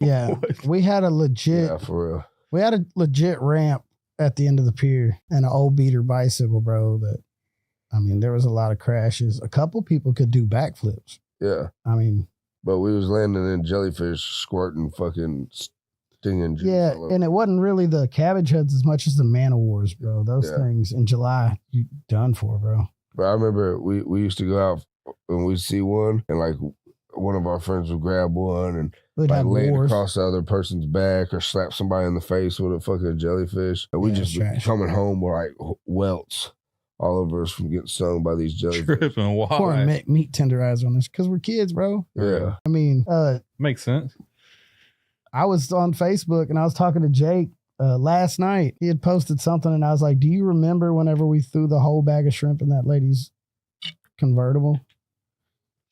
Yeah, we had a legit. Yeah, for real. We had a legit ramp at the end of the pier and an old beater bicycle, bro. That, I mean, there was a lot of crashes. A couple people could do backflips. Yeah. I mean, but we was landing in Jellyfish, squirting fucking stinging juice. Yeah, and it wasn't really the cabbage heads as much as the man o' wars, bro. Those things in July, you done for, bro. But I remember we used to go out and we'd see one, and like one of our friends would grab one and like lay it across the other person's back or slap somebody in the face with a fucking jellyfish. And we just be coming home with like welts all over us from getting stung by these jellyfish. Tripping wild. Pour meat tenderizer on this because we're kids, bro. Yeah. I mean, makes sense. I was on Facebook and I was talking to Jake last night. He had posted something and I was like, do you remember whenever we threw the whole bag of shrimp in that lady's convertible?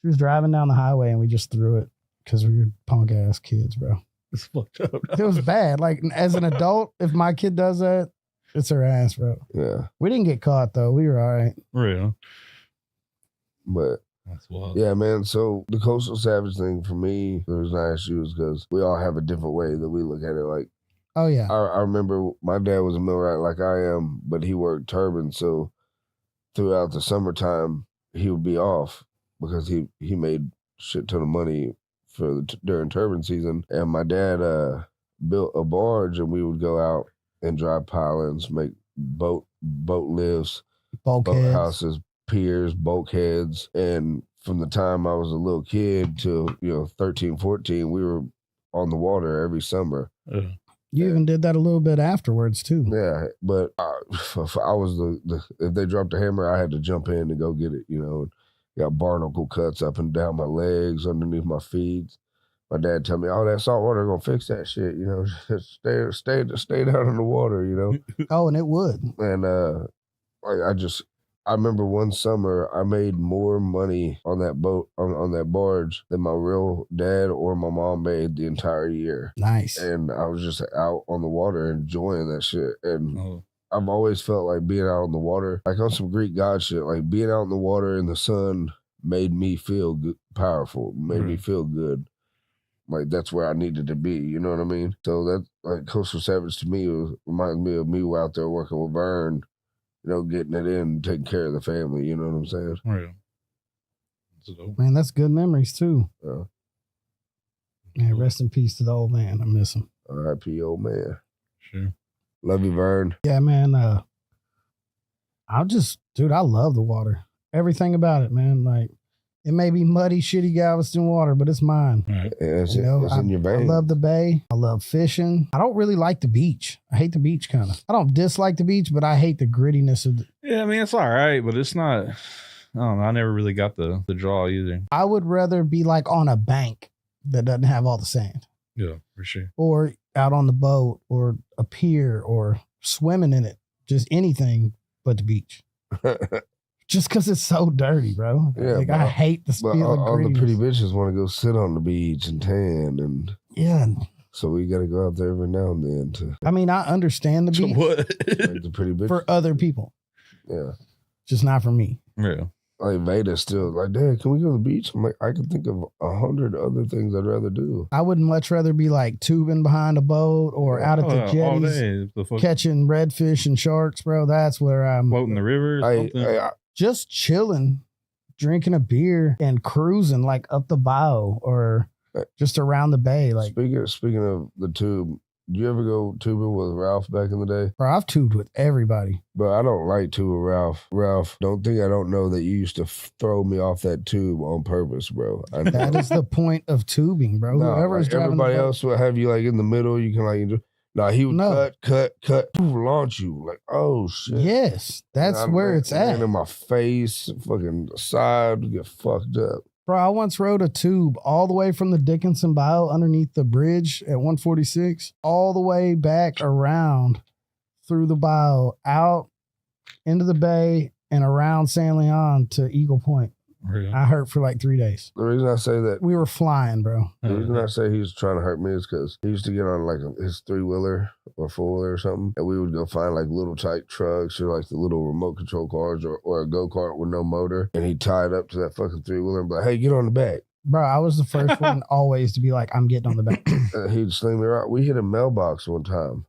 She was driving down the highway and we just threw it because we were punk ass kids, bro. It's fucked up. It was bad. Like, as an adult, if my kid does that, it's her ass, bro. Yeah. We didn't get caught though. We were all right. Real. But that's wild. Yeah, man. So the coastal savage thing for me, there's no issues because we all have a different way that we look at it. Like, oh yeah, I remember my dad was a millwright like I am, but he worked turbine. So throughout the summertime, he would be off because he made shit ton of money for during turbine season. And my dad built a barge, and we would go out and drive pilings, make boat lifts, boat houses, piers, bulkheads. And from the time I was a little kid to 13, 14, we were on the water every summer. You even did that a little bit afterwards too. Yeah, but I was if they dropped a hammer, I had to jump in and go get it. Got barnacle cuts up and down my legs, underneath my feet. My dad tell me, "Oh, that salt water gonna fix that shit." Just stay down in the water. Oh, and it would. And I remember one summer I made more money on that boat on that barge than my real dad or my mom made the entire year. Nice. And I was just out on the water enjoying that shit. And I've always felt like being out on the water, like on some Greek god shit, like being out in the water in the sun made me feel good, powerful, made me feel good. Like that's where I needed to be, you know what I mean? So that, like, Coastal Savage to me reminds me of me out there working with Vern, getting it in, taking care of the family, you know what I'm saying? Yeah. Man, that's good memories too. Yeah. Man, rest in peace to the old man. I miss him. R.I.P. old man. Sure. Love you, Vern. Yeah, man. I love the water. Everything about it, man. Like, it may be muddy, shitty Galveston water, but it's mine. Right. Yeah, it's in your veins. I love the bay. I love fishing. I don't really like the beach. I hate the beach kind of. I don't dislike the beach, but I hate the grittiness of it. Yeah, I mean, it's all right, but it's not, I don't know. I never really got the draw either. I would rather be like on a bank that doesn't have all the sand. Yeah, for sure. Or out on the boat or a pier or swimming in it. Just anything but the beach. Just because it's so dirty, bro. Yeah, I hate the feel of all the grittiness. pretty bitches want to go sit on the beach and tan, and so we got to go out there every now and then to. I mean, I understand the beach. What? Like the pretty bitches for other people. Yeah, just not for me. Yeah. Like Veda's still like, Dad, can we go to the beach? I'm like, I can think of 100 other things I'd rather do. I would much rather be like tubing behind a boat or out at the jetties, catching redfish and sharks, bro. That's where I'm floating the river. Just chilling, drinking a beer and cruising like up the bow or just around the bay. Like speaking of the tube, did you ever go tubing with Ralph back in the day? Bro, I've tubed with everybody. But I don't like tube with Ralph. Ralph, don't know that you used to throw me off that tube on purpose, bro. That is the point of tubing, bro. No, whoever's driving everybody else will have you like in the middle. You can like, he would cut, launch you. Like, oh shit. Yes, that's where it's at. In my face, fucking side, get fucked up. Bro, I once rode a tube all the way from the Dickinson Bayou underneath the bridge at 146, all the way back around through the bayou, out into the bay and around San Leon to Eagle Point. Really? I hurt for like 3 days. The reason I say that, we were flying, bro. The reason I say he was trying to hurt me is because he used to get on like his 3-wheeler or 4-wheeler or something, and we would go find like little tight trucks or like the little remote control cars or a go-kart with no motor, and he'd tie it up to that fucking 3-wheeler and be like, hey, get on the back. Bro, I was the first one always to be like, I'm getting on the back. He'd sling me right. We hit a mailbox one time.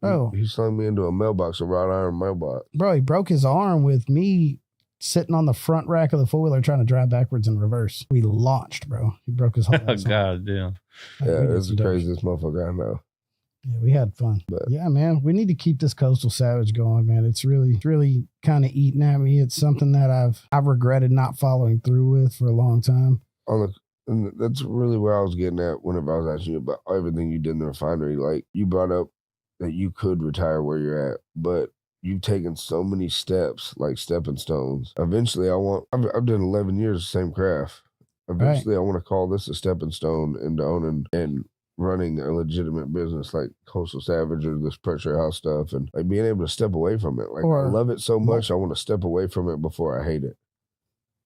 Oh. He slung me into a mailbox, a wrought iron mailbox. Bro, he broke his arm with me sitting on the front rack of the four-wheeler trying to drive backwards in reverse. We launched, bro. He broke his whole ass arm. God damn. Yeah, that's the craziest motherfucker I know. Yeah, we had fun. But yeah, man, we need to keep this Coastal Savage going, man. It's really kind of eating at me. It's something that I've regretted not following through with for a long time. And that's really where I was getting at whenever I was asking you about everything you did in the refinery. Like, you brought up that you could retire where you're at, but you've taken so many steps, like stepping stones. Eventually, I've done 11 years of the same craft. Eventually, I want to call this a stepping stone into owning and running a legitimate business like Coastal Savage or this pressure house stuff, and like being able to step away from it. Like, I love it so much, I want to step away from it before I hate it.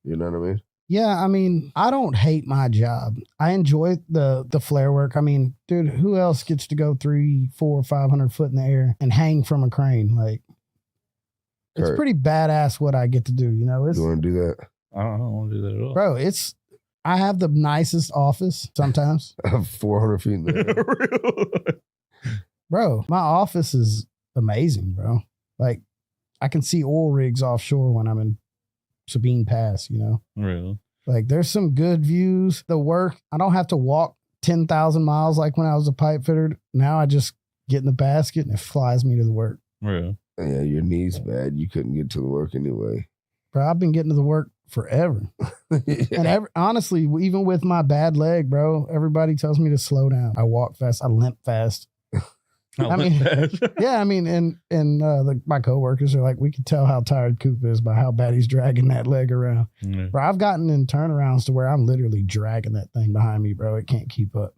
You know what I mean? Yeah, I mean, I don't hate my job. I enjoy the flare work. I mean, dude, who else gets to go 300, 400, 500 foot in the air and hang from a crane? Like, it's pretty badass what I get to do. You know, you want to do that? I don't want to do that at all, bro. I have the nicest office sometimes. I have 400 feet in the air. Bro, my office is amazing, bro. Like, I can see oil rigs offshore when I'm in Sabine Pass, you know? Really? Like, there's some good views. The work, I don't have to walk 10,000 miles like when I was a pipe fitter. Now I just get in the basket and it flies me to the work. Really? Yeah, your knee's bad. You couldn't get to the work anyway. Bro, I've been getting to the work forever. And honestly, even with my bad leg, bro, everybody tells me to slow down. I walk fast. I limp fast. I mean, and my coworkers are like, we can tell how tired Coop is by how bad he's dragging that leg around. Mm-hmm. Bro, I've gotten in turnarounds to where I'm literally dragging that thing behind me, bro. It can't keep up.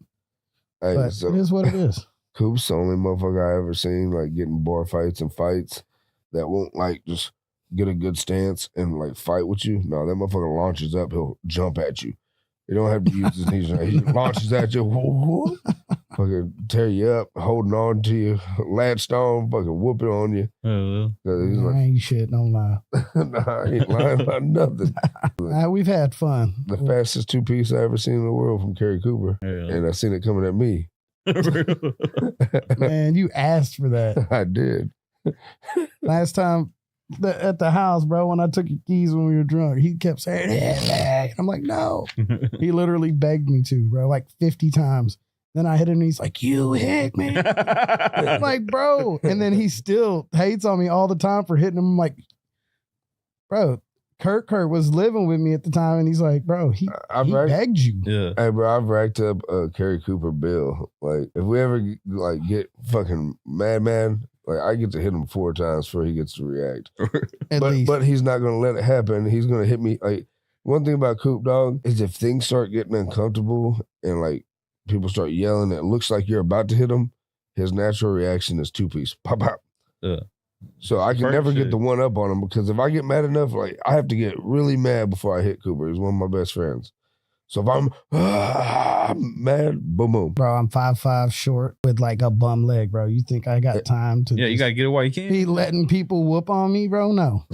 Hey, but so it is what it is. Coop's the only motherfucker I ever seen like getting bar fights and fights that won't like just get a good stance and like fight with you. No, that motherfucker launches up, he'll jump at you. You don't have to use his knees. He launches at you, fucking tear you up, holding on to you, latched on, fucking whooping on you. He's like, I ain't shit, don't lie. Nah, I ain't lying about nothing. We've had fun. The fastest two-piece I ever seen in the world from Kerry Cooper. And I seen it coming at me. Man, you asked for that. I did. Last time at the house, bro, when I took your keys when we were drunk, he kept saying, hey. I'm like, no. He literally begged me to, bro, like 50 times. Then I hit him and he's like, you hit me. I'm like, bro. And then he still hates on me all the time for hitting him. I'm like, bro, Kurt was living with me at the time, and he's like, bro, he begged you. Yeah. Hey, bro, I've racked up a Kerry Cooper bill. Like, if we ever like get fucking mad, like I get to hit him 4 times before he gets to react. But he's not gonna let it happen. He's gonna hit me. Like, one thing about Coop, dog, is if things start getting uncomfortable and like people start yelling, it looks like you're about to hit him. His natural reaction is 2-piece, pop, pop. Yeah. So I can never get the one up on him, because if I get mad enough, like I have to get really mad before I hit Cooper. He's one of my best friends. So if I'm mad, boom, boom. Bro, I'm 5'5" short with like a bum leg, bro. You think I got time to? Yeah, you gotta get it while you can. Be letting people whoop on me, bro? No.